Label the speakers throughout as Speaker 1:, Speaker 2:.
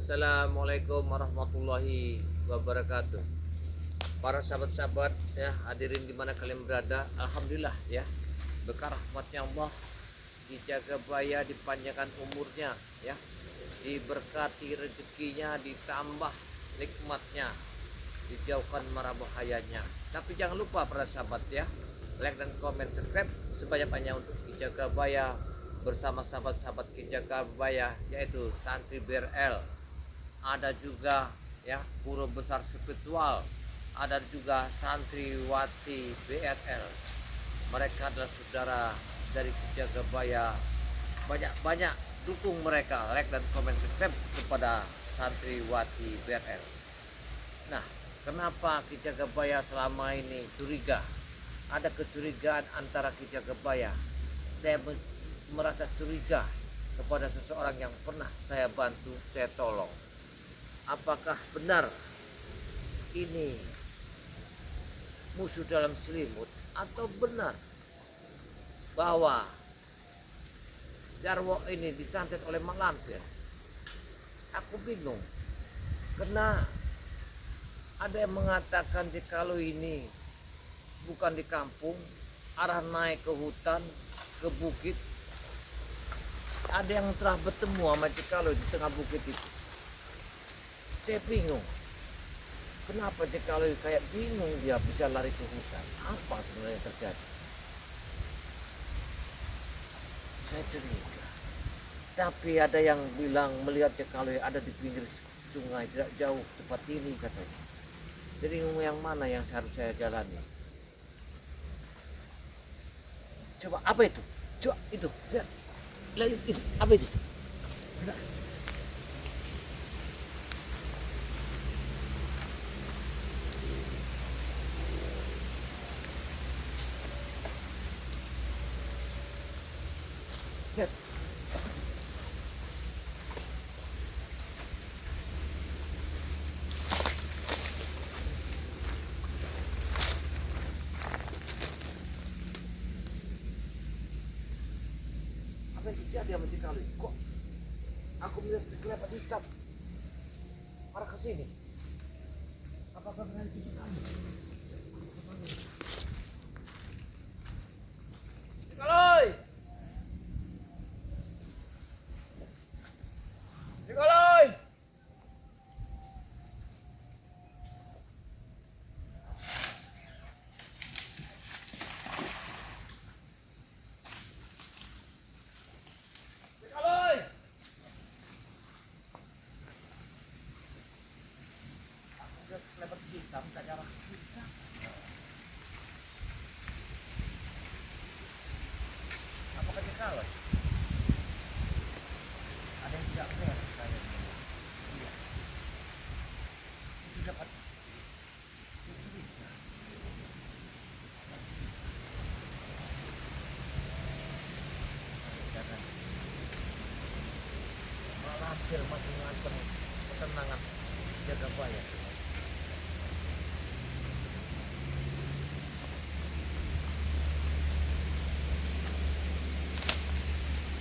Speaker 1: Assalamualaikum warahmatullahi wabarakatuh. Para sahabat-sahabat ya, hadirin di mana kalian berada, alhamdulillah ya. Berkah rahmatnya Allah, dijaga baya, dipanjangkan umurnya ya. Diberkati rezekinya, ditambah nikmatnya, dijauhkan mara bahayanya. Tapi jangan lupa para sahabat ya, like dan komen subscribe sebanyak-banyaknya untuk dijaga baya bersama sahabat-sahabat Kijaka Baya, yaitu santri BRL, ada juga ya guru besar spiritual, ada juga santriwati BRL. Mereka adalah saudara dari Kijaka Baya. Banyak-banyak dukung mereka, like dan komen subscribe kepada santriwati BRL. Nah, kenapa Kijaka Baya selama ini curiga? Ada kecurigaan antara Kijaka Baya. Saya merasa curiga kepada seseorang yang pernah saya bantu, saya tolong. Apakah benar ini musuh dalam selimut, atau benar bahwa Jarwo ini disantet oleh Mak Lampir? Aku bingung, karena ada yang mengatakan jikalau ini bukan di kampung, arah naik ke hutan, ke bukit. Ada yang telah bertemu sama Jekalu di tengah bukit itu. Saya bingung, kenapa Jekalu kayak bingung dia bisa lari ke hutan? Apa sebenarnya yang terjadi? Saya curiga. Tapi ada yang bilang melihat Jekalu ada di pinggir sungai tidak jauh tempat ini katanya. Jadi yang mana yang harus saya jalani? Coba apa itu? Coba itu, lihat. Lihat itu, apa itu? Lihat. Apa yang terjadi sama Jekalu? Kok aku melihat sekelebat hitam arah ke sini? Apakah benar itu Jekalu? Jekalu! Jekalu! Sekelebat hitam tak jarang susah. Apakah Jekalu? Ada yang tidak beres kayaknya. Iya. Itu dapat hampir masih ngancam ketenangan Kijaka Baya.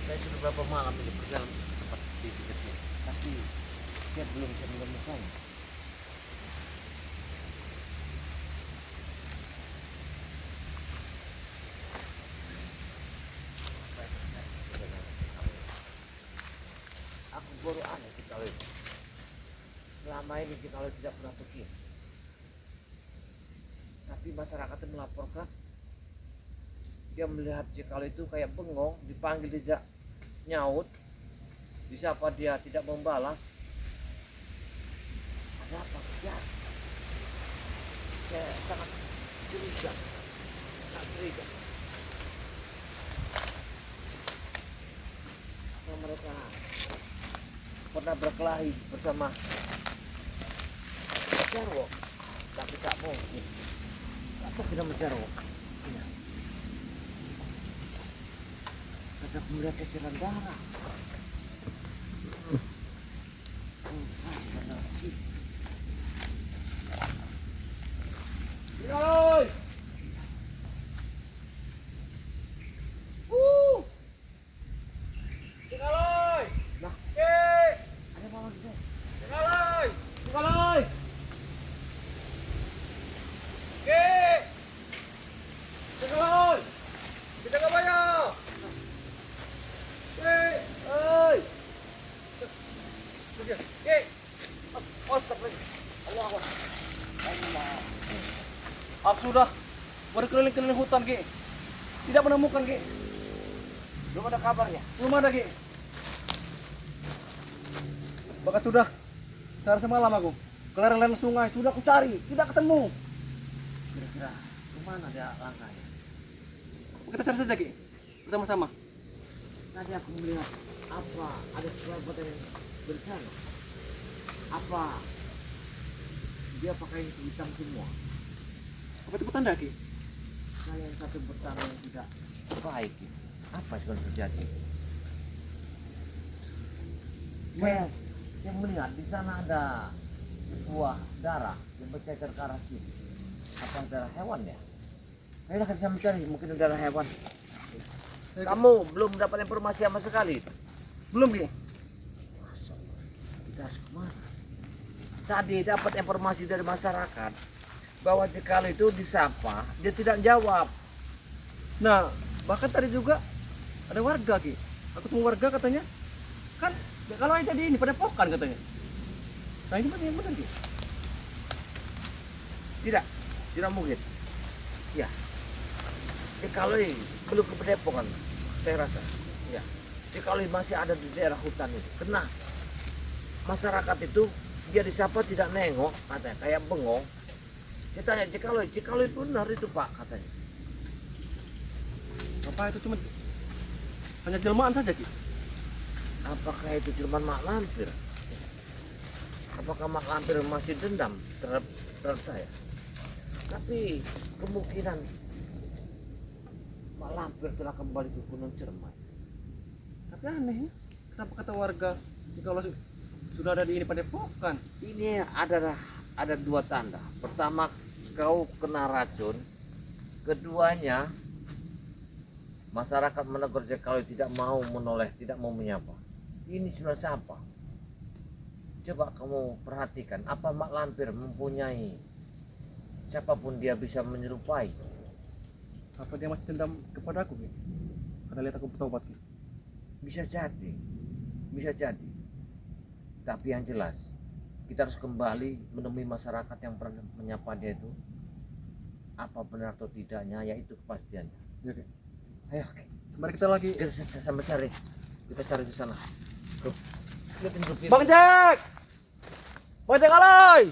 Speaker 1: Saya sudah beberapa malam ini berjalan ke tempat di dekatnya, tapi saya belum bisa menemukannya. Aku baru aneh Jekalu itu. Selama ini Jekalu tidak pernah begini. Tapi masyarakat melaporkan dia melihat Jekalu itu kayak bengong, dipanggil tidak nyaut, disapa dia tidak membalas. Ada apa terjadi? Saya sangat curiga, sangat curiga. Apa mereka pernah berkelahi bersama Jarwo? Tapi tak mungkin. Apa kita Jarwo? Iya. Tetap melihat ceceran darah. Jekalu! Jekalu! Nah, ada apa lagi?
Speaker 2: sudah berkeliling-keliling hutan, Ki. Tidak menemukan, Ki.
Speaker 1: Belum ada kabarnya.
Speaker 2: Belum ada, Ki. Bahkan sudah sehari semalam aku ke lereng-lereng sungai, sudah aku cari, tidak ketemu.
Speaker 1: Kira-kira kemana dia langkahnya?
Speaker 2: Kita cari saja, Ki. Bersama-sama.
Speaker 1: Tadi aku melihat apa ada sesuatu yang bersana. Apa dia pakai hitam semua?
Speaker 2: Apa itu petanda, Ki?
Speaker 1: Saya yang satu pertama yang tidak baik ini. Apa yang terjadi? Saya yang melihat di sana ada sebuah darah yang bercecer ke arah sini. Apa darah hewan ya? Ayolah kita mencari, mungkin darah hewan. Kamu belum dapat informasi sama sekali?
Speaker 2: Belum, Ki.
Speaker 1: Masa kita harus kemana? Tadi dapat informasi dari masyarakat bahwa Jekalo itu disapa, dia tidak jawab.
Speaker 2: Nah, bahkan tadi juga ada warga, Ki. Aku temu warga katanya, kan kalau yang tadi ini pada pokan katanya. Nah ini yang benar, Ki.
Speaker 1: Tidak mungkin. Ya, Jekalo ini belum ke Padepokan, saya rasa. Ya, Jekalo masih ada di daerah hutan itu. Kena masyarakat itu dia disapa tidak nengok, katanya kayak bengong. Saya tanya Jekalo itu benar itu Pak katanya.
Speaker 2: Apa itu cuma hanya jelmaan saja, Ki?
Speaker 1: Apakah itu cuma mak lampir? Apakah mak lampir masih dendam terhadap saya? Tapi kemungkinan mak lampir telah kembali ke Gunung Cermai.
Speaker 2: Tapi anehnya, kenapa kata warga kalau sudah ada di ini Padepokan?
Speaker 1: Ini ada dua tanda. Pertama, kau kena racun. Keduanya, masyarakat menegur Jekalo tidak mau menoleh, tidak mau menyapa. Ini sudah siapa? Coba kamu perhatikan, apa mak lampir mempunyai siapapun dia bisa menyerupai?
Speaker 2: Apa dia masih dendam kepadaku, Ki? Karena lihat aku bertobat, Ki.
Speaker 1: Bisa jadi. Tapi yang jelas, kita harus kembali menemui masyarakat yang pernah menyapa dia itu. Apa benar atau tidaknya, yaitu kepastiannya.
Speaker 2: Ya, Ki.
Speaker 1: Ayo, Ki.
Speaker 2: Mari kita lagi.
Speaker 1: Kita sampai cari. Kita cari di sana. Tuh. Lihatin rupiah.
Speaker 2: Bang Jack! Bang Jack alay!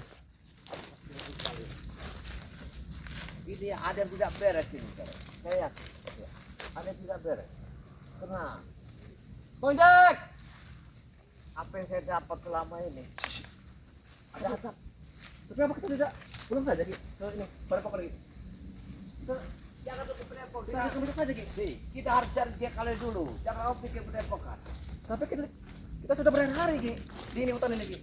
Speaker 1: Ini ada yang tidak beres ini, saudara. Saya yakin. Ya. Ada yang tidak beres. Tenang.
Speaker 2: Bang Jack!
Speaker 1: Apa yang saya dapat selama ini? Ada asap.
Speaker 2: Tapi apa kita tidak belum saja, Ki? Ini Padepokan, Ki.
Speaker 1: Jangan tutup Padepokan.
Speaker 2: Kita kembali saja, Ki.
Speaker 1: Kita harus cari dia kali dulu. Jangan kau pikir Padepokan.
Speaker 2: Tapi kita sudah berhari-hari, Ki, di ini hutan ini, Ki.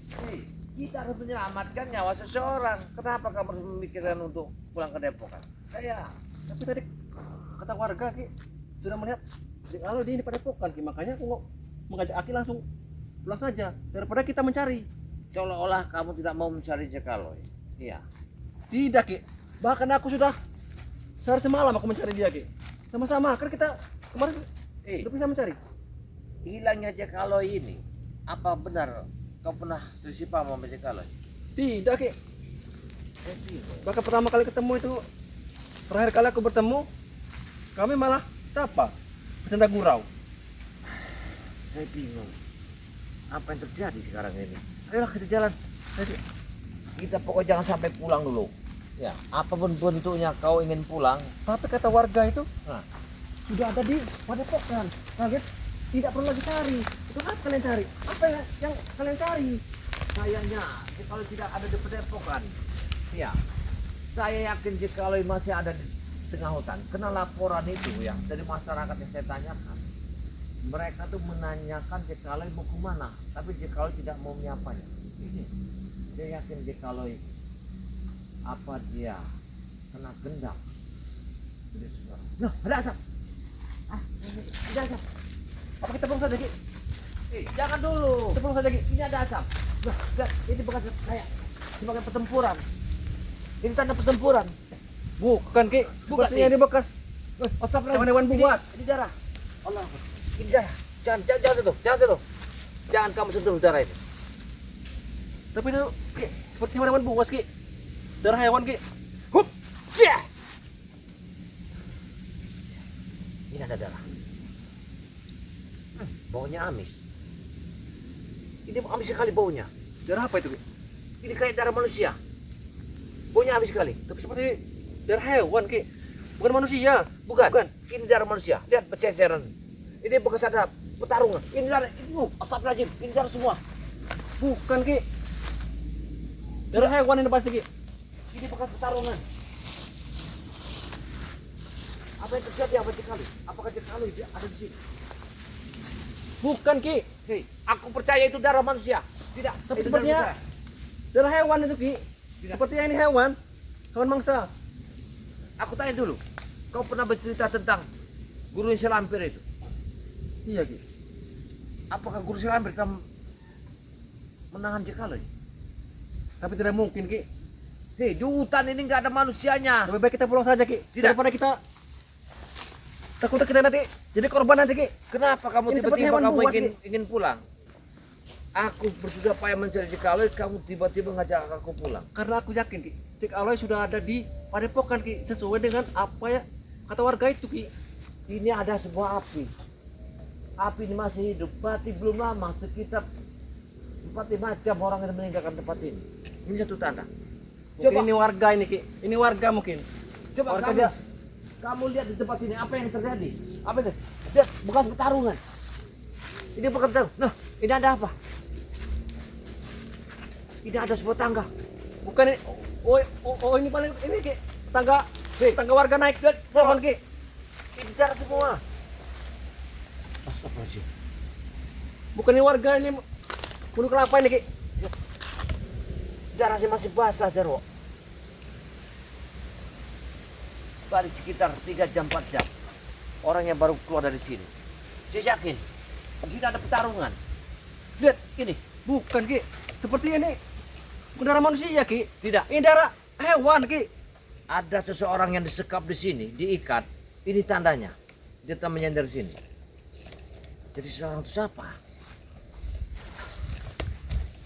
Speaker 1: Kita harus menyelamatkan nyawa seseorang. Kenapa kamu harus memikirkan untuk pulang ke Depokan? Saya.
Speaker 2: Tapi tadi kata warga, Ki, sudah melihat kalau di ini Padepokan, Ki. Makanya aku mengajak Aki langsung pulang saja daripada kita mencari.
Speaker 1: Seolah-olah kamu tidak mau mencari Jekalo. Iya.
Speaker 2: Tidak, Ki. Bahkan aku sudah sehari semalam aku mencari dia, Ki. Sama-sama, kan kita kemarin udah bisa mencari.
Speaker 1: Hilangnya Jekalo ini, apa benar kau pernah sesipa sama Jekalo?
Speaker 2: Tidak, Ki. Bahkan pertama kali ketemu itu, terakhir kali aku bertemu, kami malah sapa, bercanda gurau.
Speaker 1: Saya bingung. Apa yang terjadi sekarang ini? Ayolah kita jalan. Kita pokoknya jangan sampai pulang dulu. Ya, apapun bentuknya kau ingin pulang.
Speaker 2: Tapi kata warga itu,
Speaker 1: Nah,
Speaker 2: sudah ada di Padepokan. Kaget, tidak perlu lagi cari. Itu apa kalian cari? Apa yang kalian cari?
Speaker 1: sayangnya kalau tidak ada di Padepokan. Ya, saya yakin Jekalo masih ada di tengah hutan. Kena laporan itu ya dari masyarakat yang saya tanyakan. Mereka tuh menanyakan Jekalo mau kemana, tapi Jekalo tidak mau menyapanya. Ini, saya yakin Jekalo apa dia kena gendam? Nah, ada asap. Ada asap.
Speaker 2: Apa kita pulang saja, Ki?
Speaker 1: Jangan dulu.
Speaker 2: Kita pulang saja, Ki.
Speaker 1: Ini ada asap. Nah, lihat, ini bekas kayak sebagai pertempuran. Ini tanda pertempuran.
Speaker 2: Bukan, Ki.
Speaker 1: Bukan,
Speaker 2: Sepertinya ini bekas
Speaker 1: Asap lagi.
Speaker 2: hewan-hewan buas.
Speaker 1: Ini darah. Allah. Ini darah. Jangan sentuh. Jangan kamu sentuh darah ini.
Speaker 2: Tapi itu, Ki, seperti hewan-hewan buas, Ki. Darah hewan, Ki.
Speaker 1: Hup. Cia. Ini ada darah. Baunya amis. Ini amis sekali baunya.
Speaker 2: Darah apa itu, Ki?
Speaker 1: Ini kayak darah manusia. Baunya amis sekali.
Speaker 2: Tapi seperti darah hewan, Ki. Bukan manusia.
Speaker 1: Bukan.
Speaker 2: Bukan.
Speaker 1: Ini darah manusia. Lihat bececeran. Ini bekas ada pertarungan. Ini darah. Astagfirullahaladzim. Ini darah semua.
Speaker 2: Bukan, Ki. Darah hewan ini pasti, Ki.
Speaker 1: Ini bekas pertarungan. Apa yang terjadi? Apa sekali? Apakah sekali ada di sini?
Speaker 2: Bukan, Ki.
Speaker 1: Hei, aku percaya itu darah manusia. Tidak.
Speaker 2: Tapi
Speaker 1: itu
Speaker 2: sepertinya darah hewan itu, Ki. Sepertinya ini hewan. Hewan mangsa.
Speaker 1: Aku tanya dulu. Kau pernah bercerita tentang guru yang selampir itu?
Speaker 2: Iya, Ki.
Speaker 1: Apakah guru selampir kamu menahan Jekalo?
Speaker 2: Tapi tidak mungkin, Ki.
Speaker 1: Hei, di hutan ini nggak ada manusianya.
Speaker 2: Lebih baik kita pulang saja, Ki.
Speaker 1: Tidak.
Speaker 2: Daripada kita takut kita nanti jadi korban nanti, Ki.
Speaker 1: Kenapa kamu
Speaker 2: Ini seperti
Speaker 1: tiba-tiba
Speaker 2: hewan
Speaker 1: kamu
Speaker 2: buas,
Speaker 1: ingin pulang? Aku bersudah payah mencari Jekalo, kamu tiba-tiba ngajak aku pulang.
Speaker 2: Karena aku yakin, Ki, Cek Aloy sudah ada di Padepokan, Ki, sesuai dengan apa ya kata warga itu, Ki.
Speaker 1: Ini ada sebuah api. Api ini masih hidup. Berarti belum lama, sekitar 4-5 jam orang yang meninggalkan tempat ini. Ini satu tanda.
Speaker 2: Mungkin ini warga ini, Ki. Ini warga mungkin.
Speaker 1: Coba
Speaker 2: Warga
Speaker 1: kamu,
Speaker 2: dia.
Speaker 1: kamu lihat di tempat sini apa yang terjadi? Apa itu? Lihat bekas pertarungan. Ini bekas pertarungan. Nah, ini ada apa? Ini ada sebuah tangga.
Speaker 2: Bukan ini. Oh, ini paling ini, Ki. Tangga warga naik ke pohon, Ki.
Speaker 1: Ini darah semua. Astagfirullahaladzim.
Speaker 2: Bukan ini warga ini. Bunuh kelapa ini, Ki.
Speaker 1: Darahnya masih basah, Jarwo. Baru sekitar 3 jam 4 jam. Orang yang baru keluar dari sini. Saya yakin di sini ada pertarungan. Lihat ini.
Speaker 2: Bukan, Ki. Seperti ini. Bukan darah manusia, Ki.
Speaker 1: Tidak.
Speaker 2: Ini darah hewan, Ki.
Speaker 1: Ada seseorang yang disekap di sini, diikat. Ini tandanya. Dia tak menyender di sini. Jadi seseorang itu siapa?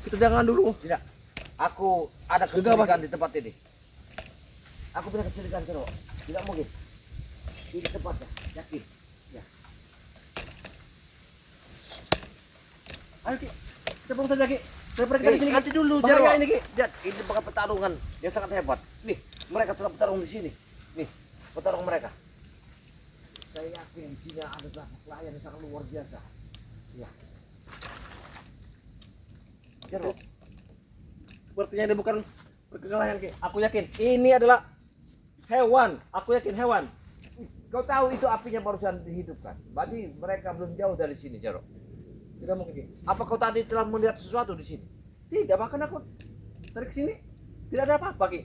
Speaker 2: Kita jangan dulu.
Speaker 1: Tidak. Aku ada
Speaker 2: Sudah,
Speaker 1: kecurigaan di tempat ini. Aku punya kecurigaan, Jarwo. Tidak mungkin. Ini tempatnya, yakin. Ya.
Speaker 2: Ayo, Ki. Kita pulang saja, Ki. Daripada kita di sini, Ki.
Speaker 1: Nanti dulu,
Speaker 2: Bahaya
Speaker 1: Jarwo.
Speaker 2: ini, Ki.
Speaker 1: Lihat, ini bekas pertarungan yang sangat hebat. Nih, mereka telah bertarung di sini. Nih, pertarungan mereka. Saya yakin di sini ada pelayan yang sangat luar biasa. Ya. Jarwo.
Speaker 2: Sepertinya ini bukan perkelahian, Ki. Aku yakin ini adalah hewan. Aku yakin hewan.
Speaker 1: Kau tahu itu apinya barusan dihidupkan. Berarti mereka belum jauh dari sini, Jarwo.
Speaker 2: Tidak mungkin, Ki.
Speaker 1: Apa kau tadi telah melihat sesuatu di sini?
Speaker 2: Tidak, bahkan aku dari sini tidak ada apa-apa, Ki.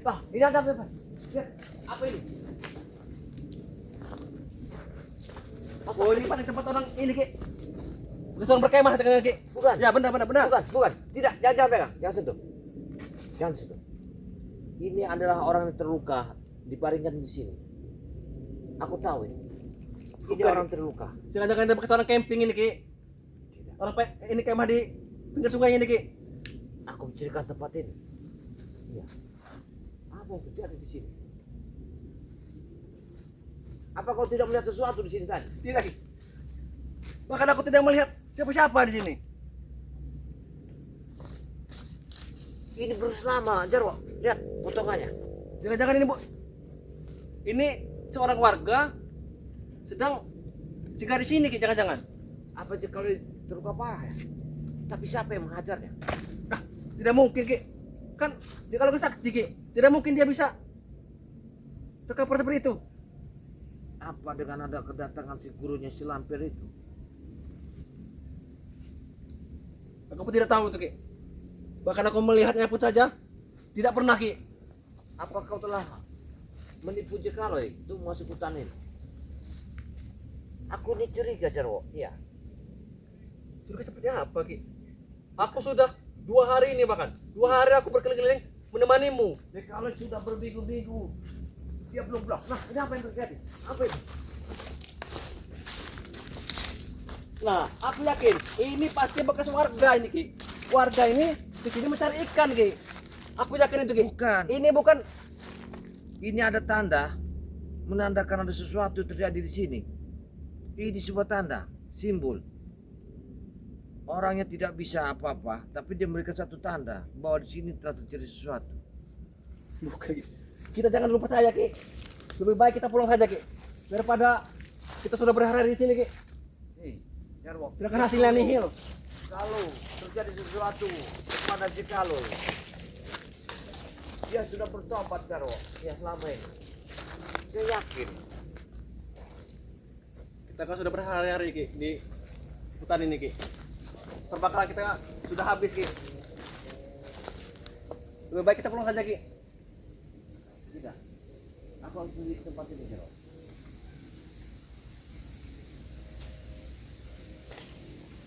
Speaker 1: Bah, ini ada apa? Lihat, apa ini?
Speaker 2: Oh, ini paling tempat orang ini, Ki. Bukan orang berkemah, Ki.
Speaker 1: Bukan.
Speaker 2: Ya, benar.
Speaker 1: Bukan. Tidak, jangan pegang, jangan sentuh. Jangan sentuh. Ini adalah orang yang terluka, dibaringkan di sini. Aku tahu ini. Ini
Speaker 2: Bukan.
Speaker 1: orang terluka.
Speaker 2: Jangan-jangan ada bekas orang camping ini, Ki. Orang ini kemah di pinggir sungai ini, Ki.
Speaker 1: Aku menceritakan tempat ini. Iya. Apa yang terjadi di sini? Apa kau tidak melihat sesuatu di sini tadi?
Speaker 2: Tidak, Ki. Bahkan aku tidak melihat siapa-siapa di sini.
Speaker 1: Ini berus lama, Jarwo. Lihat potongannya.
Speaker 2: Jangan-jangan ini, Bu. Ini seorang warga sedang singgah di sini, Ki. Jangan-jangan.
Speaker 1: Apa aja kalau terluka parah ya? Tapi siapa yang menghajarnya?
Speaker 2: Ah, tidak mungkin, Ki. Kan dia kalau sakti, Ki. Tidak mungkin dia bisa terkapar seperti itu.
Speaker 1: Apa dengan ada kedatangan si gurunya si lampir itu?
Speaker 2: Aku pun tidak tahu itu, Ki. Bahkan aku melihatnya pun saja tidak pernah, Ki.
Speaker 1: Apa kau telah menipu Jekalo itu masuk hutan ini? Aku ini curiga, Jarwo. Iya.
Speaker 2: Curiga seperti apa, Ki? Aku sudah 2 hari ini bahkan. 2 hari aku berkeliling-keliling menemanimu.
Speaker 1: Jekalo sudah berminggu-minggu. Dia belum pulang. Nah, ini apa yang terjadi? Apa itu?
Speaker 2: Nah, aku yakin ini pasti bekas warga ini, Ki. Warga ini di sini mencari ikan, Ki. Aku yakin itu, Ki.
Speaker 1: Bukan.
Speaker 2: Ini bukan.
Speaker 1: Ini ada tanda menandakan ada sesuatu terjadi di sini. Ini sebuah tanda, simbol. Orangnya tidak bisa apa-apa, tapi dia memberikan satu tanda bahwa di sini telah terjadi sesuatu.
Speaker 2: Bukan, Ki. Kita jangan lupa saya, Ki. Lebih baik kita pulang saja, Ki. Daripada kita sudah berhari-hari di sini, Ki.
Speaker 1: Jarwo,
Speaker 2: Silakan hasilnya nihil.
Speaker 1: kalau terjadi sesuatu kepada Jekalo, dia sudah bertobat, Jarwo. Ya, selama ini. Saya yakin.
Speaker 2: Kita kan sudah berhari-hari, Ki, di hutan ini, Ki. Terbakaran kita sudah habis, Ki. Lebih baik kita pulang saja, Ki.
Speaker 1: Tidak. Aku harus pergi ke tempat ini, Jarwo.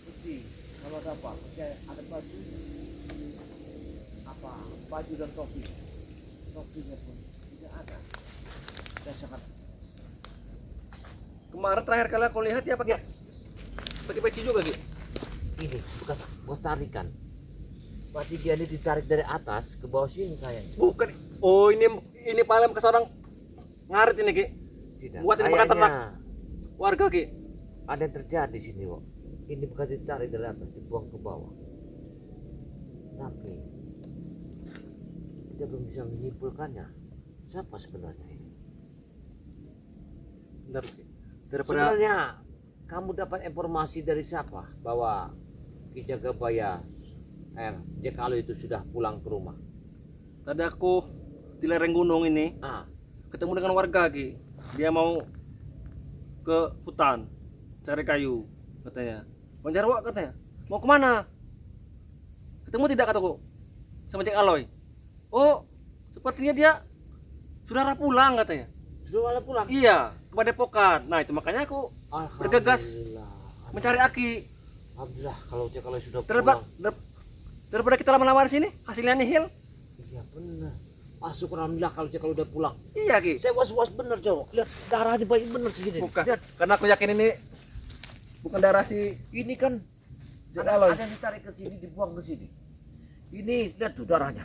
Speaker 1: Bukti, kalau ada apa? Ada baju. Apa? Baju dan topi. Topinya pun tidak ada. Saya sangat.
Speaker 2: Kemarin terakhir kali aku lihat ya pakai peci juga, Ki.
Speaker 1: Ini bekas tarikan. Berarti dia ini ditarik dari atas ke bawah sini kayaknya.
Speaker 2: Bukan. Oh, ini paling bekas orang ngarit ini, Ki.
Speaker 1: Tidak.
Speaker 2: Buat ini makan ternak
Speaker 1: Kayaknya
Speaker 2: warga, Ki.
Speaker 1: ada yang terjadi di sini, Wok. Ini bekas ditarik dari atas dibuang ke bawah. Tapi kita belum bisa menyimpulkannya. Siapa sebenarnya ini?
Speaker 2: Bentar, Ki. Daripada
Speaker 1: Sebenarnya kamu dapat informasi dari siapa bahwa Ki Jagabaya Jekalo itu sudah pulang ke rumah?
Speaker 2: tadi aku di lereng gunung ini ketemu dengan warga, Ki. Dia mau ke hutan cari kayu katanya. Bang Jarwo katanya. Mau kemana? Ketemu tidak kataku sama Cek Aloy. Oh, sepertinya dia sudah pulang katanya.
Speaker 1: Sudah malah pulang?
Speaker 2: Iya, ke Padepokan. Nah, itu makanya aku bergegas mencari Aki.
Speaker 1: Alhamdulillah kalau Jekalo sudah
Speaker 2: Daripada,
Speaker 1: pulang.
Speaker 2: daripada kita lama-lama di sini, hasilnya nihil.
Speaker 1: Iya benar. Syukur alhamdulillah kalau Jekalo udah pulang.
Speaker 2: Iya, Ki.
Speaker 1: Saya was-was bener, Jawa. Lihat darahnya banyak bener segini.
Speaker 2: Bukan.
Speaker 1: Lihat,
Speaker 2: Karena aku yakin ini bukan darah si
Speaker 1: ini kan
Speaker 2: Jekalo.
Speaker 1: ada yang ditarik ke sini, dibuang ke sini. Ini lihat tuh darahnya.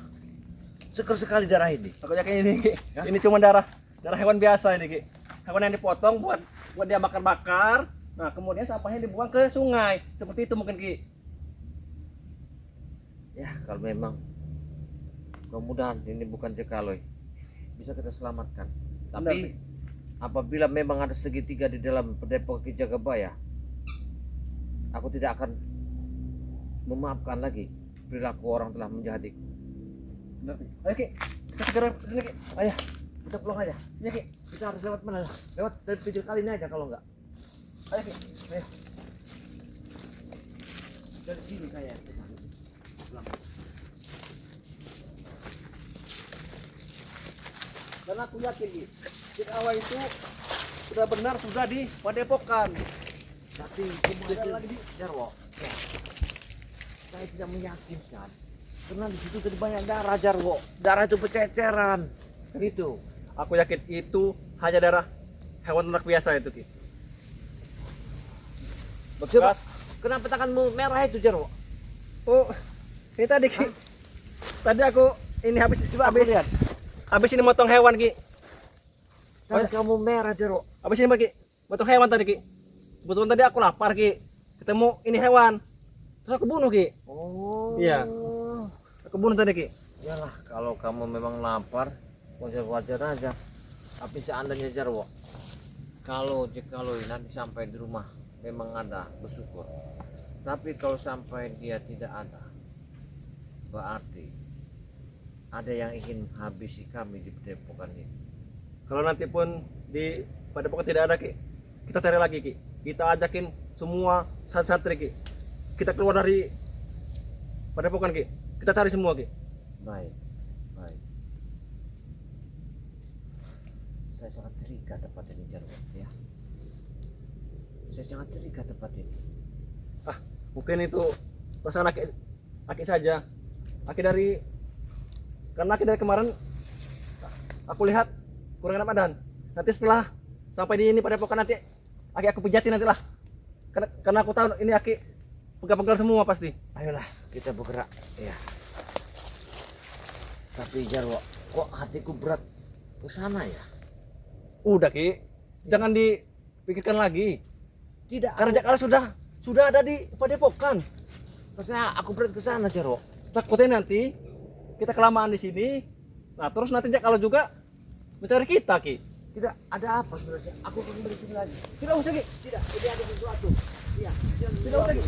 Speaker 1: Seger sekali darah ini.
Speaker 2: Aku yakin ini, Ki.
Speaker 1: Ya?
Speaker 2: Ini cuma darah hewan biasa ini, Ki. Hewan yang dipotong buat dia bakar-bakar. Nah, kemudian sampahnya dibuang ke sungai. Seperti itu mungkin, Ki.
Speaker 1: Ya, kalau memang mudah-mudahan ini bukan Jekaloy, bisa kita selamatkan. Tapi apabila memang ada segitiga di dalam Padepokan Ki Jagabaya, aku tidak akan memaafkan lagi perilaku orang telah menjahatiku.
Speaker 2: Benar, Ki. Ayo, Ki. Kita segera ke sini, Ki.
Speaker 1: Ayo, kita pulang aja.
Speaker 2: Iya, Ki.
Speaker 1: Kita harus lewat mana? Lewat dari pinggir kali ini aja kalau enggak.
Speaker 2: Ayo, Ki. Ayo.
Speaker 1: Dari sini kayak kita pulang.
Speaker 2: Dan aku yakin, Ki. Cek awal itu sudah benar sudah di Padepokan.
Speaker 1: Tapi
Speaker 2: Ada lagi di
Speaker 1: Jarwo, ya. Saya tidak meyakinkan karena di situ tadi banyak darah, Jarwo. Darah itu berceceran. Gitu.
Speaker 2: Aku yakin itu hanya darah hewan ternak biasa itu, Ki.
Speaker 1: Coba,
Speaker 2: Bekas.
Speaker 1: kenapa tanganmu merah itu, Jarwo?
Speaker 2: Oh, ini tadi, Ki. Tadi aku ini habis
Speaker 1: lihat.
Speaker 2: habis ini motong hewan, Ki.
Speaker 1: Tangan kamu merah, Jarwo.
Speaker 2: Habis ini, Ki. Motong hewan tadi, Ki. Kebetulan tadi aku lapar, Ki. Ketemu ini hewan. Terus aku bunuh, Ki.
Speaker 1: Oh.
Speaker 2: Iya. Aku bunuh tadi, Ki.
Speaker 1: Yalah, kalau kamu memang lapar, wajar-wajar aja. Tapi seandainya, Jarwo, kalau nanti sampai di rumah memang ada, bersyukur. Tapi kalau sampai dia tidak ada, berarti ada yang ingin habisi kami di Padepokan ini.
Speaker 2: Kalau nanti pun di Padepokan tidak ada, Ki. Kita cari lagi, Ki. Kita ajakin semua santri, Ki. Kita keluar dari Padepokan, Ki. Kita cari semua, Ki.
Speaker 1: Baik, baik. Saya sangat curiga tempat ini, Jarwo, ya. Saya sangat curiga tempat ini.
Speaker 2: Ah, mungkin itu perasaan Aki saja. Karena Aki dari kemarin aku lihat kurang enak badan. Nanti setelah sampai di ini Padepokan nanti aku pijatin nanti lah. Karena aku tahu ini Aki pegal-pegal semua pasti.
Speaker 1: Ayolah, kita bergerak, ya. Tapi Jarwo, kok hatiku berat ke sana ya?
Speaker 2: Udah Ki, jangan dipikirkan lagi.
Speaker 1: Tidak.
Speaker 2: Karena Jakala sudah ada di Padepokan.
Speaker 1: Maksudnya aku berangkat ke sana, Cero.
Speaker 2: Takutnya nanti kita kelamaan di sini. Nah terus nanti Jakala juga mencari kita Ki.
Speaker 1: Tidak ada apa sebenarnya. Aku akan kembali sini lagi.
Speaker 2: Tidak usah Ki.
Speaker 1: Tidak, ini ada sesuatu. Iya,
Speaker 2: Tidak usah Ki.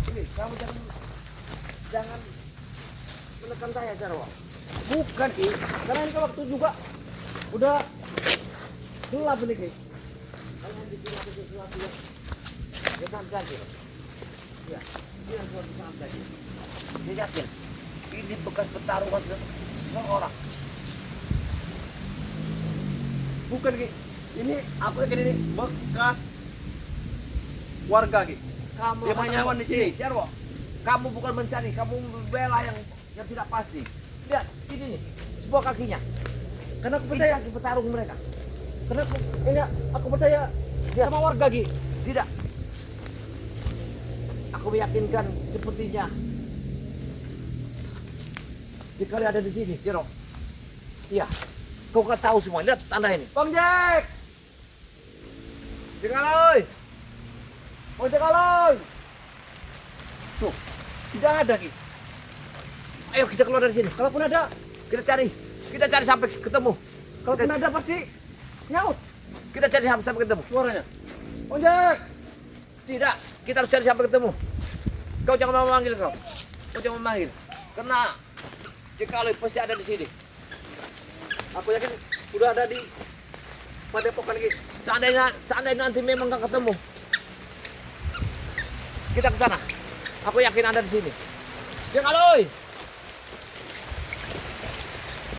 Speaker 1: Ini, kamu jangan menekan saya, Cero.
Speaker 2: Bukan Ki. Karena ini kan waktu juga udah gelap ini Ki.
Speaker 1: Kalian bikin aku sesuatu yang sangat Cero. Ya, ini yang suatu saat lagi. Dia yakin ini bekas pertarungan seseorang.
Speaker 2: Bukan Ki. Ini aku yakin ini bekas warga Ki.
Speaker 1: Kamu
Speaker 2: Dia
Speaker 1: hanya
Speaker 2: hewan di sini.
Speaker 1: Jarwo. Kamu bukan mencari, kamu membela yang tidak pasti. Lihat, ini nih, sebuah kakinya.
Speaker 2: Karena aku
Speaker 1: Ini
Speaker 2: percaya,
Speaker 1: kaki petarung mereka.
Speaker 2: karena aku percaya sama warga Ki.
Speaker 1: Tidak. Aku meyakinkan sepertinya. Jika kalian ada di sini, Jarwo. Iya. Kau nggak tahu semua. Lihat tanda ini.
Speaker 2: Bang Jack!
Speaker 1: Jakaloy.
Speaker 2: Bang Jack Aloy! Tuh, tidak ada Ki.
Speaker 1: Ayo kita keluar dari sini.
Speaker 2: Kalaupun ada,
Speaker 1: Kita cari sampai ketemu.
Speaker 2: kalaupun ada pasti nyaut
Speaker 1: Kita cari sampai ketemu.
Speaker 2: suaranya. Bang Jack!
Speaker 1: Tidak, kita harus cari sampai ketemu. Kau jangan memanggil kau. Kau jangan memanggil. Karena Jakaloy pasti ada di sini.
Speaker 2: Aku yakin sudah ada di Padepokan Ki.
Speaker 1: Seandainya nanti memang nggak ketemu, kita ke sana. Aku yakin ada di sini. Jakaloy.